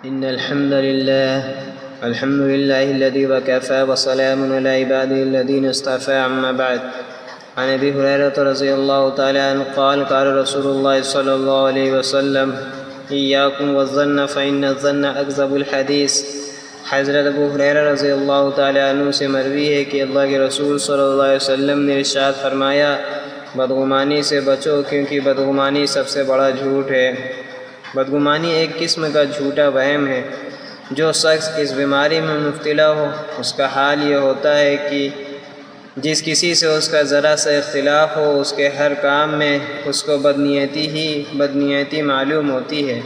إن الحمد لله الذي وكفى وسلام على عباده الذين اصطفى أما بعد. عن أبي هريرة رضي الله تعالى عنه قال قال رسول الله صلى الله عليه وسلم إياكم والظن فإن الظن أكذب الحديث. حضرت ابو ہریرہ رضی اللہ تعالیٰ عنہ سے مروی ہے کہ اللہ کے رسول صلی اللہ علیہ وسلم نے ارشاد فرمایا، بدگمانی سے بچو کیونکہ بدگمانی سب سے بڑا جھوٹ ہے۔ بدگمانی ایک قسم کا جھوٹا وہم ہے۔ جو شخص اس بیماری میں مبتلا ہو اس کا حال یہ ہوتا ہے کہ جس کسی سے اس کا ذرا سا اختلاف ہو اس کے ہر کام میں اس کو بدنیتی معلوم ہوتی ہے،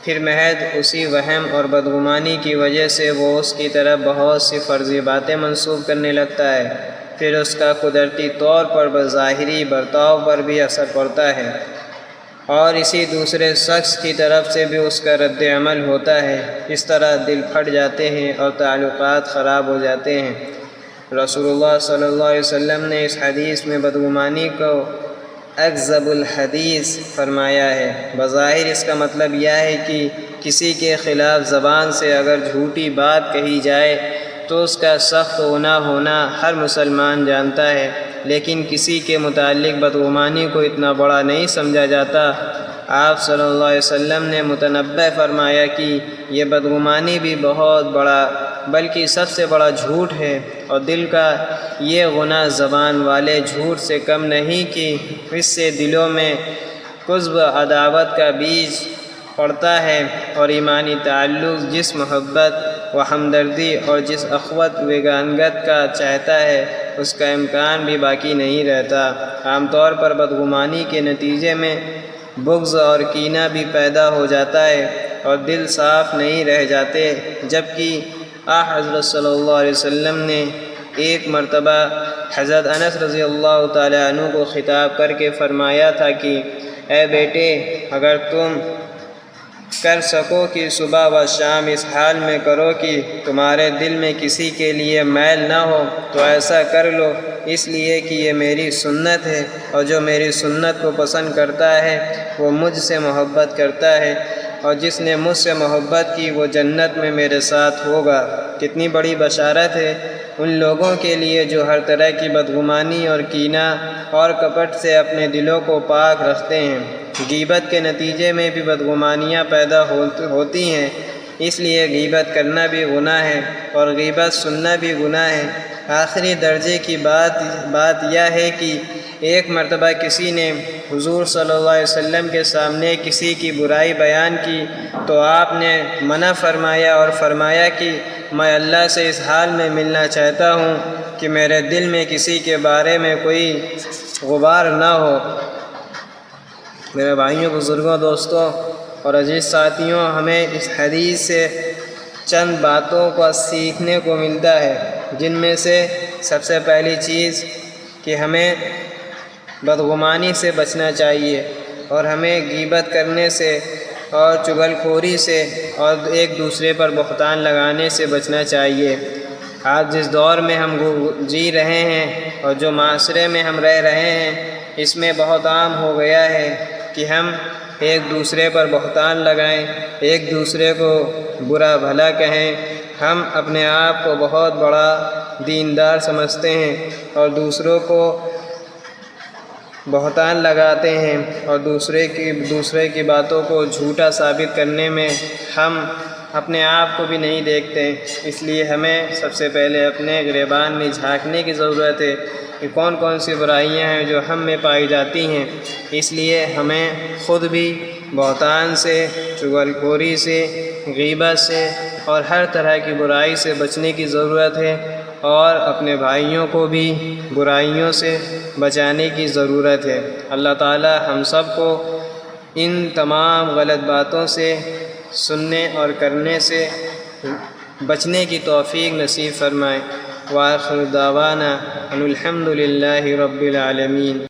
پھر محض اسی وہم اور بدگمانی کی وجہ سے وہ اس کی طرف بہت سی فرضی باتیں منسوب کرنے لگتا ہے، پھر اس کا قدرتی طور پر بظاہری برتاؤ پر بھی اثر پڑتا ہے اور اسی دوسرے شخص کی طرف سے بھی اس کا رد عمل ہوتا ہے۔ اس طرح دل پھٹ جاتے ہیں اور تعلقات خراب ہو جاتے ہیں۔ رسول اللہ صلی اللہ علیہ وسلم نے اس حدیث میں بدگمانی کو اکذب الحدیث فرمایا ہے۔ بظاہر اس کا مطلب یہ ہے کہ کسی کے خلاف زبان سے اگر جھوٹی بات کہی جائے تو اس کا سخت گناہ ہونا ہر مسلمان جانتا ہے، لیکن کسی کے متعلق بدگمانی کو اتنا بڑا نہیں سمجھا جاتا۔ آپ صلی اللہ علیہ وسلم نے متنبہ فرمایا کہ یہ بدگمانی بھی بہت بڑا بلکہ سب سے بڑا جھوٹ ہے، اور دل کا یہ گناہ زبان والے جھوٹ سے کم نہیں کہ اس سے دلوں میں قذب عداوت کا بیج پڑتا ہے، اور ایمانی تعلق جس محبت و ہمدردی اور جس اخوت وگانگت کا چاہتا ہے اس کا امکان بھی باقی نہیں رہتا۔ عام طور پر بدگمانی کے نتیجے میں بغض اور کینہ بھی پیدا ہو جاتا ہے اور دل صاف نہیں رہ جاتے، جبکہ حضرت صلی اللہ علیہ وسلم نے ایک مرتبہ حضرت انس رضی اللہ تعالی عنہ کو خطاب کر کے فرمایا تھا کہ اے بیٹے، اگر تم کر سکو کہ صبح و شام اس حال میں کرو کہ تمہارے دل میں کسی کے لیے میل نہ ہو تو ایسا کر لو، اس لیے کہ یہ میری سنت ہے، اور جو میری سنت کو پسند کرتا ہے وہ مجھ سے محبت کرتا ہے، اور جس نے مجھ سے محبت کی وہ جنت میں میرے ساتھ ہوگا۔ کتنی بڑی بشارت ہے ان لوگوں کے لیے جو ہر طرح کی بدگمانی اور کینہ اور کپٹ سے اپنے دلوں کو پاک رکھتے ہیں۔ غیبت کے نتیجے میں بھی بدگمانیاں پیدا ہوتی ہیں، اس لیے غیبت کرنا بھی گناہ ہے اور غیبت سننا بھی گناہ ہے۔ آخری درجے کی بات یہ ہے کہ ایک مرتبہ کسی نے حضور صلی اللہ علیہ وسلم کے سامنے کسی کی برائی بیان کی تو آپ نے منع فرمایا اور فرمایا کہ میں اللہ سے اس حال میں ملنا چاہتا ہوں کہ میرے دل میں کسی کے بارے میں کوئی غبار نہ ہو۔ میرے بھائیوں، بزرگوں، دوستوں اور عزیز ساتھیوں، ہمیں اس حدیث سے چند باتوں کو سیکھنے کو ملتا ہے، جن میں سے سب سے پہلی چیز کہ ہمیں بدگمانی سے بچنا چاہیے، اور ہمیں غیبت کرنے سے اور چغل خوری سے اور ایک دوسرے پر بہتان لگانے سے بچنا چاہیے۔ آج جس دور میں ہم جی رہے ہیں اور جو معاشرے میں ہم رہ رہے ہیں، اس میں بہت عام ہو گیا ہے کہ ہم ایک دوسرے پر بہتان لگائیں، ایک دوسرے کو برا بھلا کہیں۔ ہم اپنے آپ کو بہت بڑا دیندار سمجھتے ہیں اور دوسروں کو بہتان لگاتے ہیں، اور دوسرے کی باتوں کو جھوٹا ثابت کرنے میں ہم اپنے آپ کو بھی نہیں دیکھتے۔ اس لیے ہمیں سب سے پہلے اپنے گریبان میں جھانکنے کی ضرورت ہے کہ کون کون سی برائیاں ہیں جو ہم میں پائی جاتی ہیں۔ اس لیے ہمیں خود بھی بہتان سے، چغل خوری سے، غیبت سے اور ہر طرح کی برائی سے بچنے کی ضرورت ہے، اور اپنے بھائیوں کو بھی برائیوں سے بچانے کی ضرورت ہے۔ اللہ تعالی ہم سب کو ان تمام غلط باتوں سے سننے اور کرنے سے بچنے کی توفیق نصیب فرمائے۔ وآخر دعوانا ان الحمد للہ رب العالمین۔